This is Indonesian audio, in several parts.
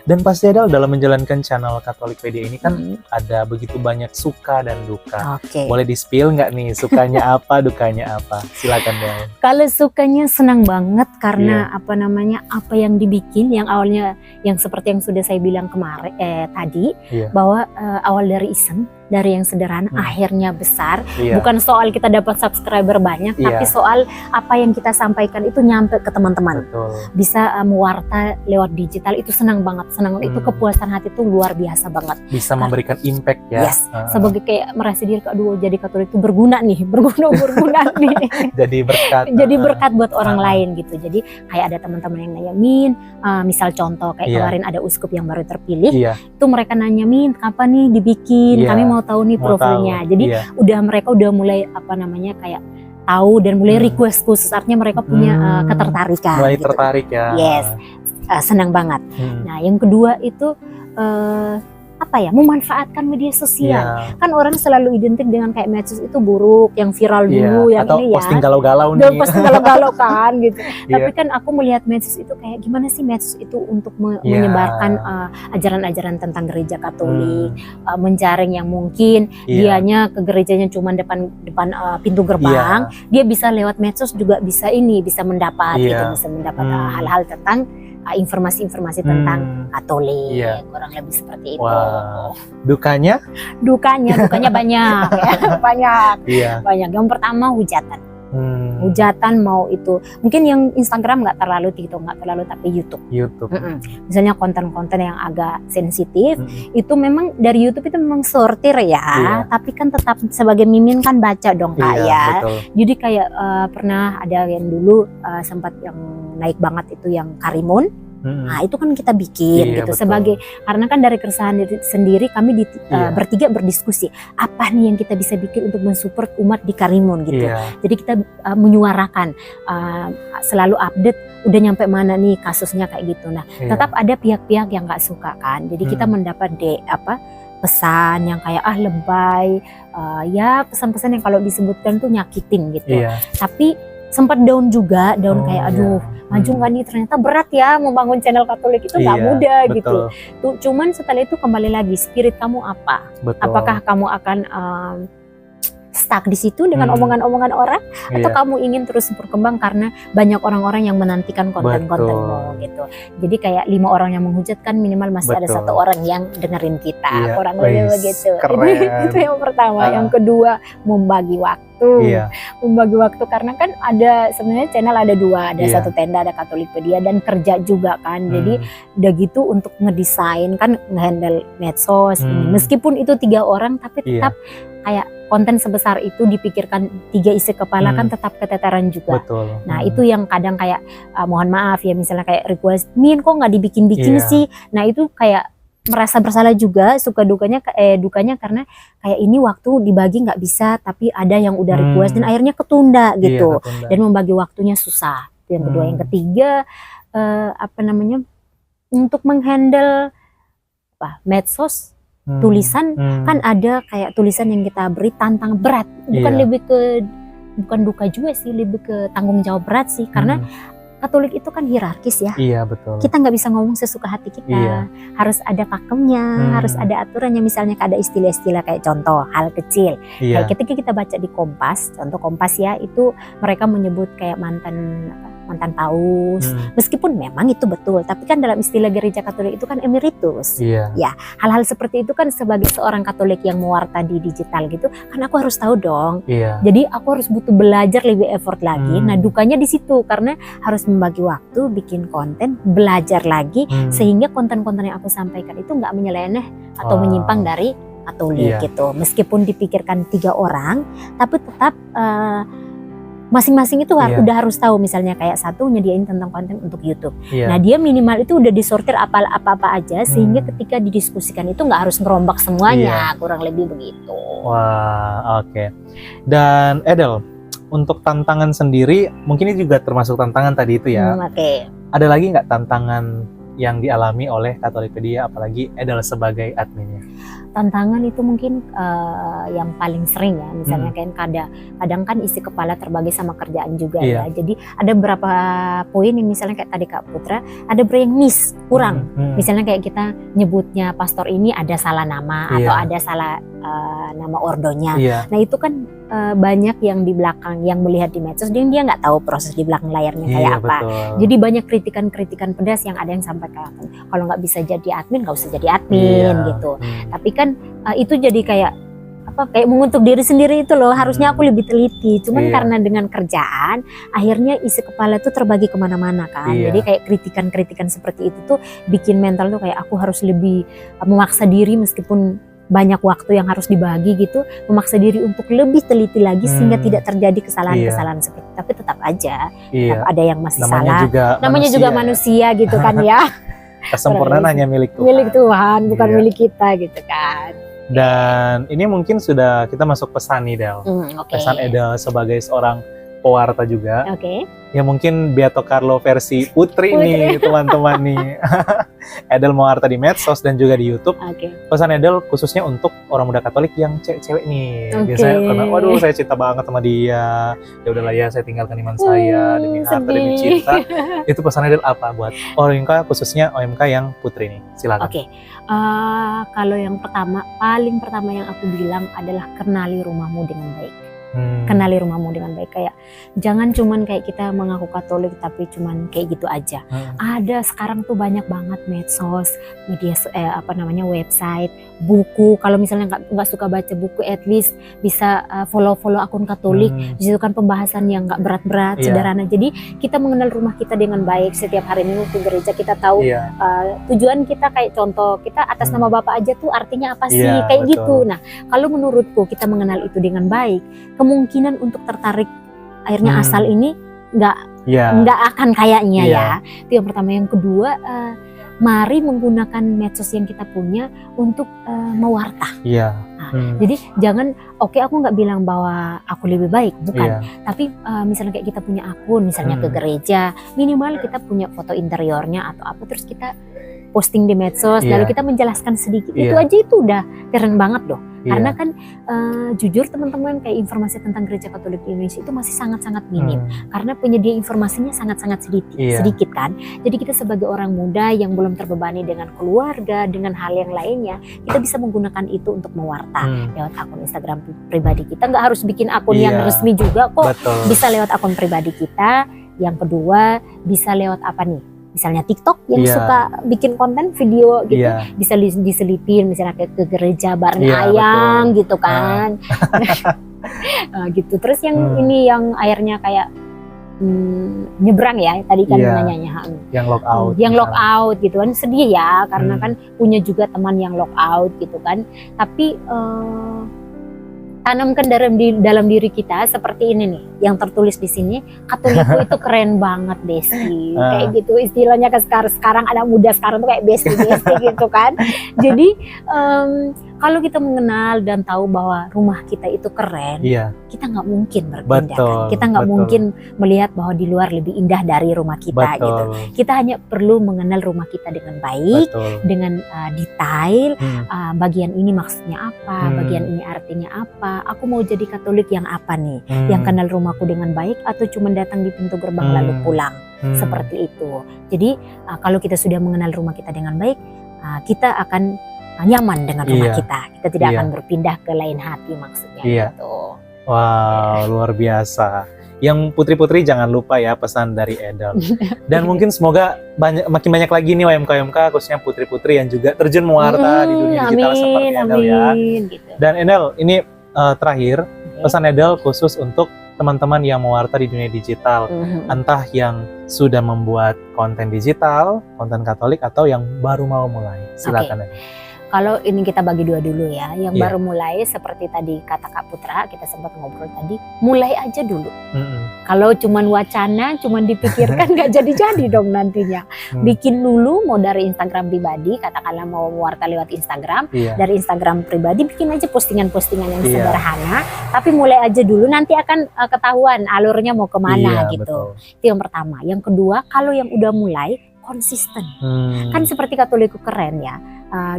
Dan pasti Edel dalam menjalankan channel Katolikpedia ini kan ada begitu banyak suka dan duka. Oke. Boleh di-spill nggak nih sukanya apa, dukanya apa? Silakan Del. Kalau sukanya senang banget karena apa yang dibikin yang awalnya yang seperti yang sudah saya bilang kemarin tadi bahwa awal dari iseng, dari yang sederhana akhirnya besar. Bukan soal kita dapat subscriber banyak, tapi soal apa yang kita sampaikan itu nyampe ke teman-teman. Bisa mewarta lewat digital, itu senang banget. Senang itu kepuasan hati itu luar biasa banget. Bisa memberikan impact ya. Yes. Sebagai kayak merasa diri aduh jadi Katolik itu berguna nih. Jadi berkat. Jadi berkat buat orang lain gitu. Jadi kayak ada teman-teman yang nanyain, misal contoh kayak kemarin ada uskup yang baru terpilih, itu mereka nanyain kapan nih dibikin, kami mau tahu nih profilnya. Jadi mereka udah mulai kayak tahu dan mulai request khusus, artinya mereka punya ketertarikan. Mulai gitu. tertarik ya. Yes. Senang banget. Nah, yang kedua itu memanfaatkan media sosial. Kan orang selalu identik dengan kayak medsos itu buruk, yang viral dulu, yang atau ini ya. Posting galau-galau nih. Posting galau-galau kan gitu. Tapi kan aku melihat medsos itu kayak gimana sih medsos itu untuk menyebarkan ajaran-ajaran tentang gereja Katolik, menjaring yang mungkin dianya ke gerejanya cuma depan pintu gerbang, dia bisa lewat medsos juga bisa mendapat gitu, bisa mendapat hal-hal tentang informasi-informasi tentang Katolik, kurang lebih seperti itu. Dukanya banyak, banyak. Yang pertama hujatan. Hujatan mau itu mungkin yang Instagram nggak terlalu, TikTok nggak terlalu, tapi YouTube. Misalnya konten-konten yang agak sensitif, itu memang dari YouTube itu memang sortir ya, tapi kan tetap sebagai mimin kan baca dong Kak betul. Jadi kayak pernah ada yang dulu sempat yang naik banget itu yang Karimun. Nah itu kan kita bikin gitu betul. Sebagai karena kan dari keresahan sendiri kami bertiga berdiskusi apa nih yang kita bisa bikin untuk mensupport umat di Karimun gitu. Jadi kita menyuarakan selalu update udah nyampe mana nih kasusnya kayak gitu. Nah tetap ada pihak-pihak yang nggak suka kan. Jadi kita mendapat pesan yang kayak lebay, pesan-pesan yang kalau disebutkan tuh nyakitin gitu. Tapi sempat down kayak aduh maju nggak nih, ternyata berat ya membangun channel Katolik itu nggak mudah gitu. Tuh cuman setelah itu kembali lagi spirit kamu apa? Apakah kamu akan stuck di situ dengan omongan-omongan orang, atau kamu ingin terus berkembang karena banyak orang-orang yang menantikan konten-kontenmu gitu. Jadi kayak 5 orang yang menghujat kan minimal masih ada 1 orang yang dengerin kita, kurang lebih begitu. Itu yang pertama. Yang kedua membagi waktu. Membagi waktu karena kan ada sebenarnya channel ada 2, ada satu tenda, ada Katolikpedia dan kerja juga kan. Jadi udah gitu untuk ngedesain kan, ngehandle medsos. Meskipun itu 3 orang tapi tetap kayak konten sebesar itu dipikirkan 3 isi kepala kan tetap keteteran juga. Nah itu yang kadang kayak mohon maaf ya, misalnya kayak request, Min kok nggak dibikin-bikin sih. Nah itu kayak merasa bersalah juga, suka dukanya karena kayak ini waktu dibagi nggak bisa, tapi ada yang udah request dan akhirnya ketunda gitu. Dan membagi waktunya susah. Itu yang kedua. Yang ketiga untuk menghandle medsos, tulisan kan ada kayak tulisan yang kita beri tantang berat, bukan duka juga sih, lebih ke tanggung jawab berat sih, karena Katolik itu kan hierarkis ya. Betul. Kita nggak bisa ngomong sesuka hati kita. Harus ada pakemnya, harus ada aturannya. Misalnya ada istilah-istilah kayak contoh hal kecil. Kayak ketika kita baca di Kompas, contoh Kompas ya, itu mereka menyebut kayak mantan paus. Meskipun memang itu betul, tapi kan dalam istilah gereja Katolik itu kan emeritus. Ya, hal-hal seperti itu kan sebagai seorang Katolik yang mewarta di digital gitu, kan aku harus tahu dong. Jadi aku harus butuh belajar lebih effort lagi. Nah, dukanya di situ karena harus membagi waktu, bikin konten, belajar lagi sehingga konten-konten yang aku sampaikan itu nggak menyeleneh atau menyimpang dari Katolik gitu. Meskipun dipikirkan 3 orang, tapi tetap masing-masing itu udah harus tahu, misalnya kayak satu nyediain tentang konten untuk YouTube. Nah dia minimal itu udah disortir apa-apa aja sehingga ketika didiskusikan itu nggak harus ngerombak semuanya, kurang lebih begitu. Wah, oke. Dan Edel, untuk tantangan sendiri mungkin ini juga termasuk tantangan tadi itu ya. Ada lagi nggak tantangan yang dialami oleh Katolikpedia, apalagi Edel sebagai adminnya? tantangan itu mungkin yang paling sering ya, misalnya kan kadang kan isi kepala terbagi sama kerjaan juga ya. Jadi ada beberapa poin yang misalnya kayak tadi Kak Putra, ada yang miss, kurang. Misalnya kayak kita nyebutnya pastor ini ada salah nama atau ada salah nama ordonya. Nah itu kan banyak yang di belakang yang melihat di medsos, dia nggak tahu proses di belakang layarnya kayak apa. Betul. Jadi banyak kritikan pedas yang ada yang sampaikan, kalau nggak bisa jadi admin nggak usah jadi admin gitu. Tapi kan itu jadi kayak mengutuk diri sendiri itu loh, harusnya aku lebih teliti. Cuman karena dengan kerjaan akhirnya isi kepala itu terbagi kemana-mana kan. Jadi kayak kritikan seperti itu tuh bikin mental tuh kayak aku harus lebih memaksa diri meskipun banyak waktu yang harus dibagi gitu, memaksa diri untuk lebih teliti lagi sehingga tidak terjadi kesalahan-kesalahan seperti itu. Tapi tetap aja tetap ada yang masih salah. Namanya juga manusia gitu kan ya. Kesempurnaan hanya milik Tuhan. Milik Tuhan, bukan milik kita gitu kan. Dan ini mungkin sudah kita masuk pesan nih Del. Pesan Edel sebagai seorang pewarta juga. Ya mungkin Beato Carlo versi Putri nih teman-teman nih. Edel mewarta di medsos dan juga di YouTube. Pesan Edel khususnya untuk orang muda Katolik yang cewek-cewek nih. Biasanya karena waduh saya cinta banget sama dia. Ya udahlah ya saya tinggalkan iman saya demi harta demi cinta. Itu pesan Edel apa buat OMK khususnya OMK yang Putri nih? Silakan. Kalau yang paling pertama yang aku bilang adalah kenali rumahmu dengan baik. Kenali rumahmu dengan baik, kayak jangan cuman kayak kita mengaku Katolik tapi cuman kayak gitu aja. Ada sekarang tuh banyak banget medsos, media website, buku. Kalau misalnya nggak suka baca buku, at least bisa follow akun Katolik. Di situ kan pembahasan yang nggak berat-berat, sederhana. Jadi kita mengenal rumah kita dengan baik. Setiap hari Minggu ke gereja kita tahu tujuan kita, kayak contoh kita atas nama Bapa aja tuh artinya apa sih, kayak gitu. Nah kalau menurutku kita mengenal itu dengan baik, kemungkinan untuk tertarik akhirnya asal ini nggak akan kayaknya ya. Itu yang pertama. Yang kedua, mari menggunakan medsos yang kita punya untuk mewarta. Jadi jangan, aku nggak bilang bahwa aku lebih baik, bukan. Tapi misalnya kayak kita punya akun, misalnya ke gereja, minimal kita punya foto interiornya atau apa, terus kita posting di medsos, lalu kita menjelaskan sedikit. Itu aja itu udah keren banget loh. Karena kan jujur teman-teman, kayak informasi tentang Gereja Katolik di Indonesia itu masih sangat-sangat minim. Karena penyedia informasinya sangat-sangat sedikit kan. Jadi kita sebagai orang muda yang belum terbebani dengan keluarga, dengan hal yang lainnya, kita bisa menggunakan itu untuk mewarta lewat akun Instagram pribadi kita. Nggak harus bikin akun yang resmi juga kok. Bisa lewat akun pribadi kita. Yang kedua, bisa lewat apa nih? Misalnya TikTok yang suka bikin konten video gitu, bisa diselipin misalnya kayak ke gereja bareng ayang gitu kan. Gitu. Terus yang ini yang akhirnya kayak nyebrang ya, tadi kan nanyanya yang logout. Yang logout gitu kan, sedih ya karena kan punya juga teman yang logout gitu kan. Tapi tanamkan dalam diri kita seperti ini nih, yang tertulis di sini, Katolikku itu keren banget Besti, kayak gitu istilahnya kan. Sekarang anak muda sekarang tuh kayak Besti gitu kan. Jadi kalau kita mengenal dan tahu bahwa rumah kita itu keren, kita nggak mungkin berpindah kan. Kita nggak mungkin melihat bahwa di luar lebih indah dari rumah kita gitu. Kita hanya perlu mengenal rumah kita dengan baik, dengan detail, bagian ini maksudnya apa, bagian ini artinya apa, aku mau jadi Katolik yang apa nih, yang kenal rumahku dengan baik atau cuma datang di pintu gerbang lalu pulang, seperti itu. Jadi kalau kita sudah mengenal rumah kita dengan baik, kita akan nyaman dengan rumah kita tidak akan berpindah ke lain hati maksudnya gitu. Wow, luar biasa. Yang putri-putri jangan lupa ya pesan dari Edel. Dan mungkin semoga makin banyak lagi nih OMK khususnya putri-putri yang juga terjun mewarta di dunia digital seperti Edel ya. Gitu. Dan Edel, ini terakhir pesan Edel khusus untuk teman-teman yang mewarta di dunia digital, entah yang sudah membuat konten digital, konten Katolik, atau yang baru mau mulai. Silakan. Kalau ini kita bagi dua dulu ya, yang baru mulai seperti tadi kata Kak Putra, kita sempat ngobrol tadi, mulai aja dulu. Kalau cuman wacana, cuman dipikirkan nggak jadi-jadi dong nantinya. Bikin dulu, mau dari Instagram pribadi, katakanlah mau mewarta lewat Instagram, dari Instagram pribadi bikin aja postingan-postingan yang sederhana, tapi mulai aja dulu, nanti akan ketahuan alurnya mau kemana gitu. Betul. Itu yang pertama. Yang kedua, kalau yang udah mulai, konsisten. Kan seperti Katolikku Keren ya,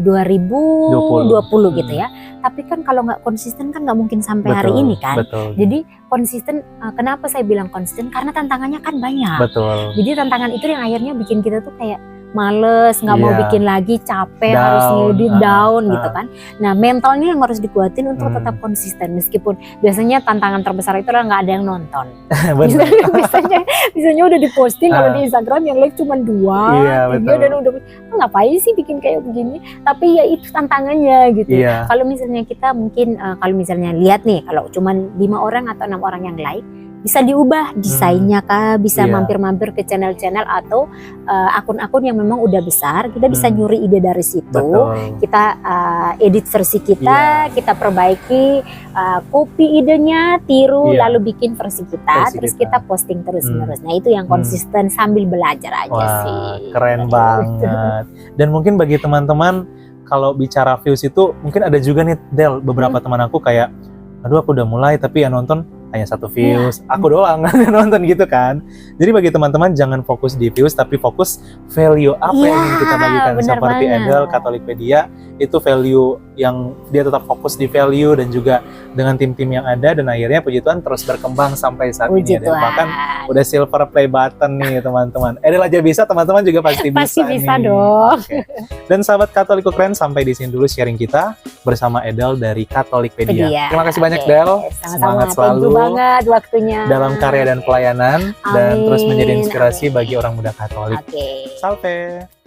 2020 gitu ya. Tapi kan kalau nggak konsisten kan nggak mungkin sampai hari ini kan. Betul. Jadi konsisten, kenapa saya bilang konsisten? Karena tantangannya kan banyak. Betul. Jadi tantangan itu yang akhirnya bikin kita tuh kayak males, nggak mau bikin lagi, capek, harus ngedit, down gitu kan. Nah mentalnya yang harus dikuatin untuk tetap konsisten, meskipun biasanya tantangan terbesar itu adalah nggak ada yang nonton. Biasanya udah diposting kalau di Instagram yang like cuma 2, 3 dan udah ngapain sih bikin kayak begini, tapi ya itu tantangannya gitu. Kalau misalnya kita mungkin kalau misalnya lihat nih, kalau cuma 5 orang atau 6 orang yang like, bisa diubah desainnya kah, bisa mampir-mampir ke channel-channel atau akun-akun yang memang udah besar, kita bisa nyuri ide dari situ. Kita edit versi kita, kita perbaiki, copy idenya, tiru, lalu bikin versi kita, terus kita posting terus-menerus. Nah itu yang konsisten sambil belajar aja sih. Keren banget. Dan mungkin bagi teman-teman kalau bicara views itu mungkin ada juga nih Del, beberapa teman aku kayak, aduh aku udah mulai tapi yang nonton hanya 1 views, aku doang nonton gitu kan. Jadi bagi teman-teman jangan fokus di views, tapi fokus value apa yang ingin kita bagikan. Seperti Edel, Katolikpedia, itu value yang dia tetap fokus di value dan juga dengan tim-tim yang ada, dan akhirnya puji Tuhan terus berkembang sampai saat ini. Dan bahkan udah silver play button nih teman-teman. Edel aja bisa, teman-teman juga pasti bisa. Pasti bisa dong. Dan sahabat Katolikku Keren, sampai di sini dulu sharing kita bersama Edel dari Katolikpedia. Terima kasih banyak Del. Semangat selalu banget waktunya dalam karya dan pelayanan. Dan terus menjadi inspirasi bagi orang muda Katolik. Salve.